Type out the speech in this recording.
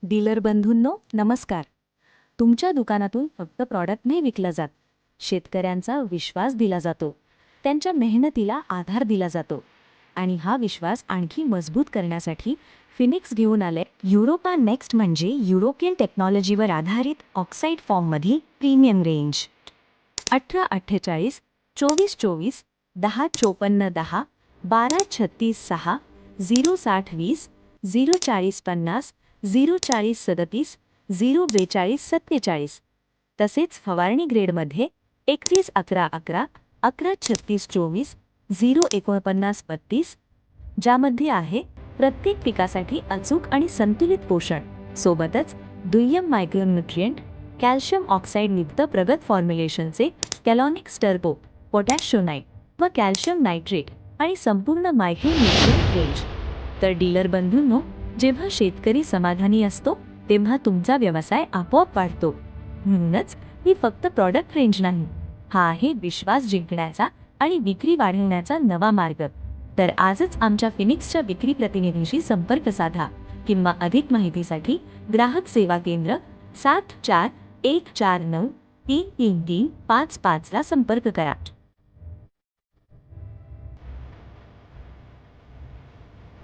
Dealer बंधूंनो नमस्कार. तुमच्या दुकानातून फक्त प्रॉडक्ट नाही विकला जात, शेतकऱ्यांचा विश्वास दिला जातो, त्यांच्या मेहनतीला आधार दिला जातो. आणि हा विश्वास आणखी मजबूत करण्यासाठी फिनिक्स घेऊन आले युरोपा नेक्स्ट, म्हणजे युरोपियन टेक्नॉलॉजीवर आधारित ऑक्साईड फॉर्ममधील प्रीमियम रेंज. 1848 2424 1054 10 12 36 6 060 20 040 50 040 37 042 47. तसेच फवारणी ग्रेडमध्ये 31 11 11 11 36 24 049 32, ज्यामध्ये आहे प्रत्येक पिकासाठी अचूक आणि संतुलित पोषण, सोबतच दुय्यम मायक्रोन्यूट्रिएंट कॅल्शियम ऑक्साईड युक्त प्रगत फॉर्म्युलेशनचे कॅलॉनिक्स टर्बो, पोटॅशियोनाइट व कॅल्शियम नायट्रेट आणि संपूर्ण मायक्रोन्यूट्रिएंट रेंज. तर डीलर बंधूंनो, जेव्हा शेतकरी समाधानी असतो तेव्हा तुमचा व्यवसाय आपोआप वाढतो. म्हणूनच ही फक्त प्रॉडक्ट रेंज नाही, हा आहे विश्वास जिंकण्याचा आणि विक्री वाढवण्याचा नवा मार्ग. तर आजच आमच्या फिनिक्सच्या विक्री प्रतिनिधीशी संपर्क साधा किंवा अधिक माहितीसाठी ग्राहक सेवा केंद्र 7414933355 ला संपर्क करा.